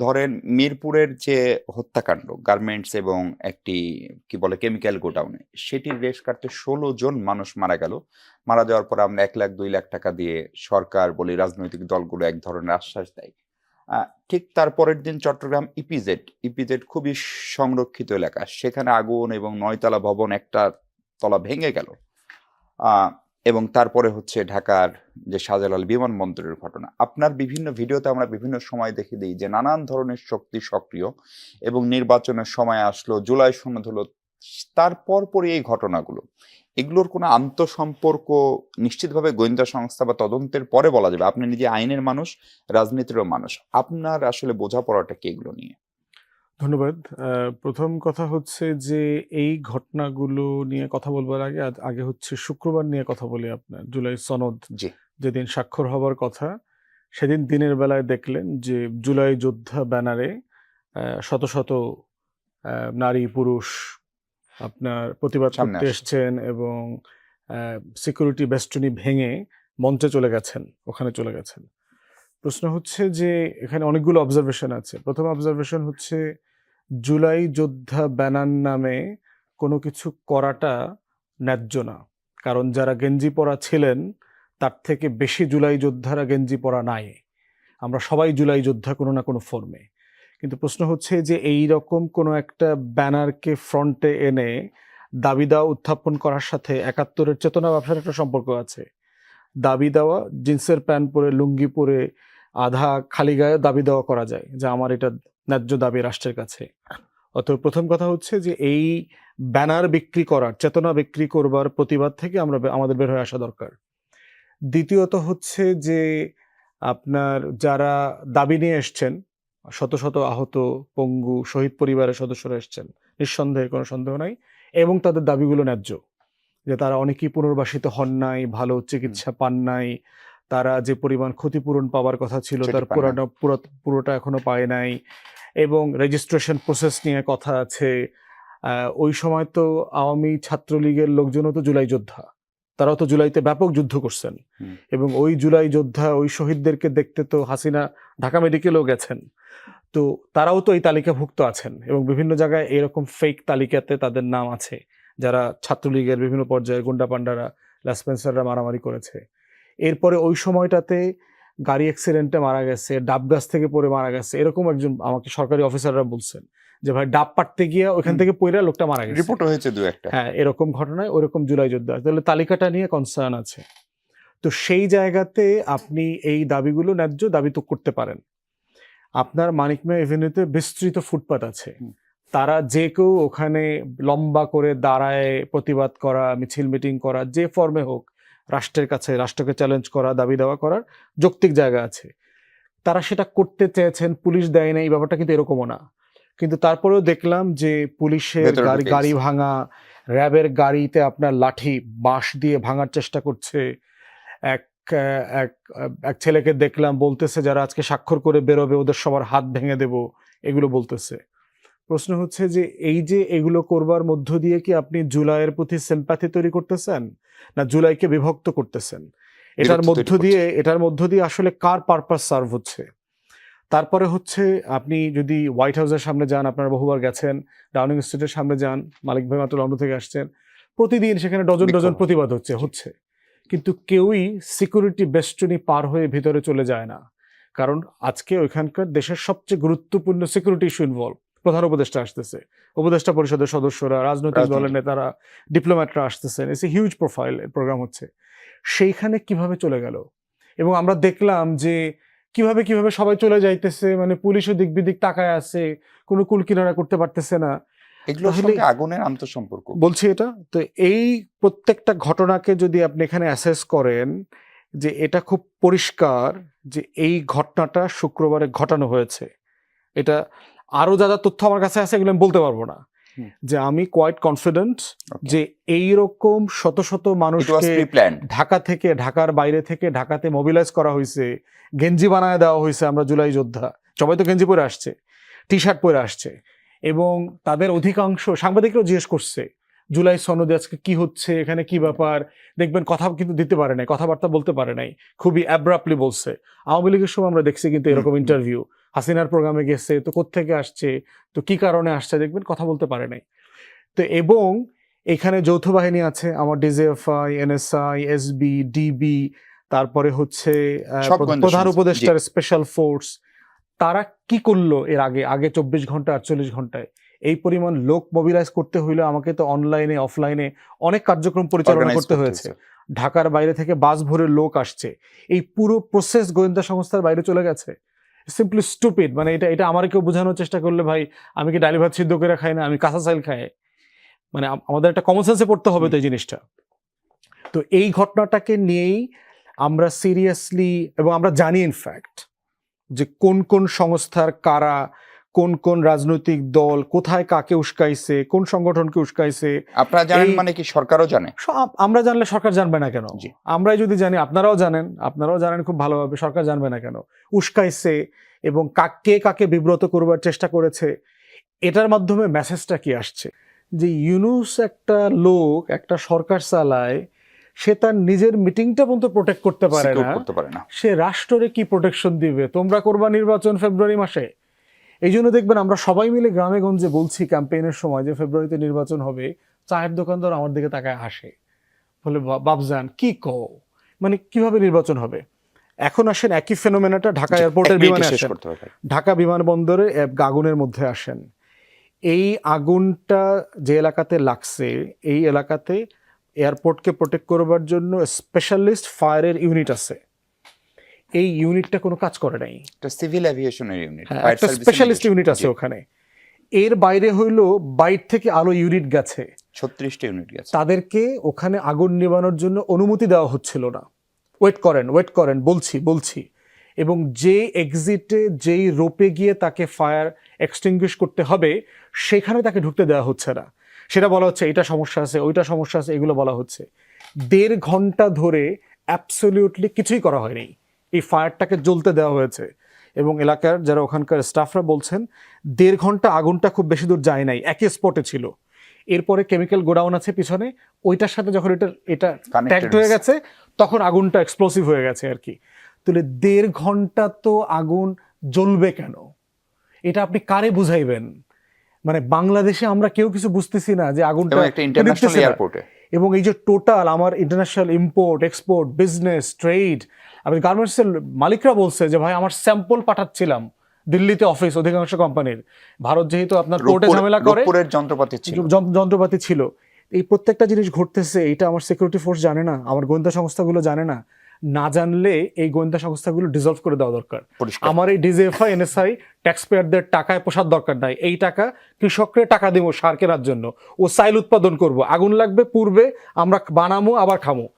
ধরেন মিরপুরের যে হত্যাকাণ্ড গার্মেন্টস এবং একটি কি বলে কেমিক্যাল গোডাউনে সেটির রেশ কাটতে ১৬ জন মানুষ মারা গেল। মারা যাওয়ার পর আমরা ১ লাখ ২ লাখ টাকা দিয়ে সরকার বলি রাজনৈতিক দলগুলো এক ধরনের আশ্বাস দেয়। ঠিক তার পরের দিন চট্টগ্রাম ইপিজেড খুবই সংরক্ষিত এলাকা। সেখানে আগুন এবং ৯ তলা ভবন একটা তলা ভেঙে গেল। আ এবং তারপরে হচ্ছে ঢাকার যে শাহজালাল বিমানবন্দরের ঘটনা। আপনার বিভিন্ন ভিডিওতে আমরা বিভিন্ন সময় দেখে দেই যে নানান ধরনের শক্তি সক্রিয় এবং নির্বাচনের সময় আসলো, জুলাই সনদ হলো। তার পরপরই এই ঘটনাগুলো। এগুলোর কোনো আন্তঃসম্পর্ক নিশ্চিতভাবে গোয়েন্দা সংস্থা বা তদন্তের পরে বলা যাবে। আপনি নিজে আইনের মানুষ, রাজনীতিরও মানুষ। আপনার আসলে বোঝাপড়াটা কি এগুলো নিয়ে? ধন্যবাদ। প্রথম কথা হচ্ছে যে এই ঘটনাগুলো নিয়ে কথা বলবার আগে হচ্ছে শুক্রবার নিয়ে কথা বলি আপনার। জুলাই সনদ জি। যেদিন স্বাক্ষর হবার কথা, সেদিন দিনের বেলায় দেখলেন যে জুলাই যোদ্ধা ব্যানারে শত, শত নারী পুরুষ আপনার প্রতিবাদ সামনে করতে আসে। এসছেন এবং সিকিউরিটি বেস্টনী ভেঙে মঞ্চে চলে গেছেন, ওখানে চলে গেছেন। প্রশ্ন হচ্ছে যে এখানে অনেকগুলো অবজারভেশন আছে। প্রথম অবজারভেশন হচ্ছে জুলাই যোদ্ধা ব্যানার নামে কোনো কিছু করাটা ন্যায্য না। কারণ যারা গেঞ্জি পরা ছিলেন তার থেকে বেশি জুলাই যোদ্ধারা গেঞ্জি পরা নাই। আমরা সবাই জুলাই যোদ্ধা কোনো না কোনো ফর্মে। কিন্তু প্রশ্ন হচ্ছে যে এই রকম কোনো একটা ব্যানারকে ফ্রন্টে এনে দাবি দেওয়া উত্থাপন করার সাথে ৭১-এর চেতনা ব্যবসার একটা সম্পর্ক আছে। দাবি দেওয়া, জিন্সের প্যান্ট পরে, লুঙ্গি পরে, আধা খালি গায়ে দাবি দেওয়া করা যায় যে আমার এটা ন্যায্য দাবি রাষ্ট্রের কাছে। অতএব প্রথম কথা হচ্ছে যে এই ব্যানার বিক্রি করার, চেতনা বিক্রি করবার প্রতিবাদ থেকে আমাদের বের হয়ে আসা দরকার। দ্বিতীয়ত হচ্ছে যে আপনার যারা দাবি নিয়ে এসছেন, শত শত আহত, পঙ্গু, শহীদ পরিবারের সদস্যরা এসছেন, নিঃসন্দেহে কোনো সন্দেহ নাই, এবং তাদের দাবিগুলো ন্যায্য। যে তারা অনেকেই পুনর্বাসিত হন নাই, ভালো চিকিৎসা পান নাই, তারা যে পরিমাণ ক্ষতিপূরণ পাওয়ার কথা ছিল সেটি তার পান নাই। পুরোটা এখনো পায় নাই, এবং রেজিস্ট্রেশন প্রসেস নিয়ে কথা আছে। ওই সময় তো আওয়ামী ছাত্রলীগের লোকজনও তো জুলাই যোদ্ধা, তারাও তো জুলাইতে ব্যাপক যুদ্ধ করছেন, হুম। এবং ওই জুলাই যোদ্ধা, ওই শহীদদেরকে দেখতে তো হাসিনা ঢাকা মেডিকেলেও গেছেন। তো তারাও তো এই তালিকাভুক্ত আছেন, এবং বিভিন্ন জায়গায় এরকম ফেক তালিকাতে তাদের নাম আছে, যারা ছাত্রলীগের বিভিন্ন পর্যায়ে গুন্ডা পান্ডারা, ল্যাসপেন্সাররা মারামারি করেছে। এরপরে ওই সময়টাতে গাড়ি অ্যাক্সিডেন্টে মারা গেছে, ডাব গাছ থেকে পড়ে মারা গেছে, এরকম একজন আমাকে সরকারি অফিসাররা বলছেন যে ভাই ডাব পাড়তে গিয়ে ওইখান থেকে পড়ে লোকটা মারা গেছে। রিপোর্ট হয়েছে ২-১টা। হ্যাঁ, এরকম ঘটনায় ওরকম জুলাই যোদ্ধা, তাহলে তালিকাটা নিয়ে কনসার্ন আছে। তো সেই জায়গাতে আপনি এই দাবিগুলো ন্যায্য দাবি তো করতে পারেন। আপনার মানিক মিয়া এভিনিউতে বিস্তৃত ফুটপাত আছে, তারা যে কেউ ওখানে লম্বা করে দাঁড়ায় প্রতিবাদ করা, মিছিল মিটিং করা, যে ফর্মে হোক, রাষ্ট্রের কাছে, রাষ্ট্রকে চ্যালেঞ্জ করা, দাবি দেওয়া করার যৌক্তিক জায়গা আছে। তারা সেটা করতে চেয়েছেন, পুলিশ দেয় না, এই ব্যাপারটা কিন্তু এরকমও না। কিন্তু তারপরেও দেখলাম যে পুলিশের ভেতরে ঢুকে গাড়ি গেছে। ভাঙা, র্যাবের গাড়িতে আপনার লাঠি, বাঁশ দিয়ে ভাঙার চেষ্টা করছে। এক এক এক ছেলেকে দেখলাম বলতেছে যারা আজকে স্বাক্ষর করে বেরোবে ওদের সবার হাত ভেঙে দেব, এগুলো বলতেছে। প্রশ্ন হচ্ছে যে এই যে এগুলো করবার মধ্য দিয়ে কি আপনি জুলাইয়ের প্রতি সিম্প্যাথি তৈরি করতেছেন, না জুলাইকে বিভক্ত করতেছেন? এটার মধ্য দিয়ে আসলে কার পারপাস সার্ভ হচ্ছে? তারপরে হচ্ছে আপনি যদি হোয়াইট হাউসের সামনে যান, আপনারা বহুবার গেছেন, ডাউনিং স্ট্রিটের সামনে যান, মালিক ভাই মাত্র লন্ডন থেকে আসছেন, প্রতিদিন সেখানে ডজন ডজন প্রতিবাদ হচ্ছে, কিন্তু কেউই সিকিউরিটি বেস্টনী পার হয়ে ভিতরে চলে যায় না। কারণ আজকে ওইখানকার দেশের সবচেয়ে গুরুত্বপূর্ণ সিকিউরিটি ইস্যু ইনভলভ। প্রধান উপদেষ্টা আসতেছে, উপদেষ্টা পরিষদের সদস্যরা, রাজনৈতিক দলের নেতারা, ডিপ্লোম্যাটরা আসতেছেন, এসে হিউজ প্রোফাইল প্রোগ্রাম হচ্ছে। সেইখানে কিভাবে চলে গেল? এবং আমরা দেখলাম যে কিভাবে কিভাবে সবাই চলে যাইতেছে, মানে পুলিশও দিক বিদিক তাকায় আছে, কোনো কুল কিনারা করতে পারতেছে না। এগুলোর সঙ্গে আগুনের আন্তঃসম্পর্ক বলছি এটা তো, এই প্রত্যেকটা ঘটনাকে যদি আপনি এখানে অ্যাসেস করেন, যে এটা খুব পরিষ্কার যে এই ঘটনাটা শুক্রবারে ঘটানো হয়েছে। এটা আরো যা যা তথ্য আমার কাছে আছে এগুলো আমি বলতে পারবো না, যে আমি কোয়াইট কনফিডেন্ট যে এইরকম শত শত মানুষকে ঢাকা থেকে, ঢাকার বাইরে থেকে ঢাকাতে মোবিলাইজ করা হয়েছে, গেঞ্জি বানায় দেওয়া হয়েছে, আমরা জুলাই যোদ্ধা, সবাই তো গেঞ্জি পরে আসছে, টি শার্ট পরে আসছে, এবং তাদের অধিকাংশ সাংবাদিকরাও জিজ্ঞেস করছে জুলাই সনদে আজকে কি হচ্ছে, এখানে কি ব্যাপার, দেখবেন কথা কিন্তু দিতে পারে নাই, কথাবার্তা বলতে পারে নাই, খুবই অ্যাব্রাপ্টলি বলছে। আওয়ামী লীগের সময় আমরা দেখছি কিন্তু এরকম ইন্টারভিউ, হাসিনার প্রোগ্রামে গেছে, তো কোত্থেকে আসছে, তো কি কারণে আসছে, দেখবেন কথা বলতে পারে নাই। তো এবং এখানে যৌথ বাহিনী আছে, আমার ডিজিএফআই, এনএসআই, এসবি, ডিবি, তারপরে হচ্ছে সব গোয়েন্দা প্রধান সংস্থা, জি। উপদেষ্টার স্পেশাল ফোর্স। তারা কি করলো এর আগে আগে 24 ঘন্টা 48 ঘন্টায়? এই পরিমাণ লোক মোবিলাইজ করতে হইলে আমাকে তো অনলাইনে অফলাইনে অনেক কার্যক্রম পরিচালনা Organize করতে হয়েছে। ঢাকার বাইরে থেকে বাস ভরে লোক আসছে, এই পুরো প্রসেস গোয়েন্দা সংস্থার বাইরে চলে গেছে। Simply stupid. মানে এটা এটা আমার কেউ বোঝানোর চেষ্টা করলে, ভাই আমি কি ডালি ভাত সিদ্ধ করে খাই না, আমি কাঁচা চাল খাই? মানে আমাদের একটা কমন সেন্সে পড়তে হবে তো এই জিনিসটা। তো এই ঘটনাটাকে নিয়েই আমরা সিরিয়াসলি, এবং আমরা জানি ইনফ্যাক্ট যে কোন কোন সংস্থার কারা, কোন কোন রাজনৈতিক দল কোথায় কাকে উস্কাইছে, কোন সংগঠনকে উস্কাইছে। আপনারা জানেন এই- মানে কি সরকারও জানে? আমরা জানলে সরকার জানবে না কেন? জি। আমরাই যদি জানি, আপনারাও জানেন খুব ভালোভাবে, সরকার জানবে না কেন? উস্কাইছে এবং কে কাকে বিব্রত করবার চেষ্টা করেছে, এটার মাধ্যমে মেসেজটা কি আসছে? যে ইউনূস একটা লোক, একটা সরকার চালায়, সে তার নিজের মিটিংটা পর্যন্ত প্রোটেক্ট করতে পারে Secure না, করতে পারে না। সে রাষ্ট্রে কি প্রোটেকশন দিবে? তোমরা করবা নির্বাচন ফেব্রুয়ারি মাসে। এই জন্য দেখবেন আমরা সবাই মিলে গ্রামে গঞ্জে বলছি ক্যাম্পেইনের সময় যে ফেব্রুয়ারিতে নির্বাচন হবে, চায়ের দোকানদার আমার দিকে তাকায় হাসে, বলে বাবজান কি কও, মানে কিভাবে নির্বাচন হবে? এখন আসেন একই ফেনোমেনাটা ঢাকা জি, এয়ারপোর্টের এক মিনিটে বিমানে শেষ আসেন, করতে হবে। ঢাকা বিমানবন্দরে আগুনের মধ্যে আসেন। এই আগুনটা যে এলাকাতে লাগছে, এই এলাকাতে এয়ারপোর্টকে প্রোটেক্ট করবার জন্য স্পেশালিস্ট ফায়ারের ইউনিট আছে। এই ইউনিটটা কোনো কাজ করে নাই। এটা সিভিল এভিয়েশনের ইউনিট, একটা স্পেশালিস্ট ইউনিট আছে ওখানে। এর বাইরে হইলো বাইর থেকে আলো ইউনিট গেছে, 36টা ইউনিট গেছে। তাদেরকে ওখানে আগুন নেভানোর জন্য অনুমতি দেওয়া হচ্ছিল না। ওয়েট করেন, বলছি। এবং যে এক্সিটে, যেই রোপে গিয়ে তাকে ফায়ার এক্সটিংগুইশ করতে হবে, সেখানে তাকে ঢুকতে দেওয়া হচ্ছে না। সেটা বলা হচ্ছে এটা সমস্যা আছে, ওইটা সমস্যা আছে, এগুলো বলা হচ্ছে। 1.5 ঘন্টা ধরে অ্যাবসলিউটলি কিছুই করা হয়নি, এই ফায়ারটাকে জ্বলতে দেওয়া হয়েছে। এবং এলাকার যারা ওখানকার স্টাফরা বলছেন 1.5 ঘন্টা আগুনটা খুব বেশি দূর যায় নাই, একই স্পটে ছিল। এরপরে কেমিক্যাল গোডাউন আছে পিছনে, ওইটার সাথে যখন এটা Connected ট্যাগড হয়ে গেছে, তখন আগুনটা এক্সপ্লোসিভ হয়ে গেছে আর কি। তাহলে 1.5 ঘন্টা তো আগুন জ্বলবে কেন? এটা আপনি কারে বুঝাইবেন? মানে বাংলাদেশে আমরা কেউ কিছু বুঝতেছি না যে আগুনটা এবং একটা ইন্টারন্যাশনাল নিভতেছে না। এয়ারপোর্টে এবং এই যে টোটাল আমার international import export business trade, আমি গার্মেন্টসের মালিকরা বলছে যে ভাই আমার স্যাম্পল পাঠাচ্ছিলাম দিল্লিতে অফিস, অধিকাংশ কোম্পানির, ভারত যেহেতু আপনার কোর্টে ঝামেলা করে, রূপপুরের যন্ত্রপাতি ছিল। যন্ত্রপাতি ছিল। এই প্রত্যেকটা জিনিস ঘটতেছে, এটা আমার সিকিউরিটি ফোর্স জানে না, আমার গোয়েন্দা সংস্থাগুলো জানে না। না জানলে এই গোয়েন্দা সংস্থাগুলো ডিসলভ করে দেওয়া দরকার। পরিষ্কার। আমার এই ডিজিএফআই, এনএসআই ট্যাক্স পেয়ারদের টাকায় পোষার দরকার নাই। এই টাকা কৃষককে টাকা দিব সার কেনার জন্য, ও সাইল উৎপাদন করব, আগুন লাগবে পূর্বে আমরা বানামো আবার খামো।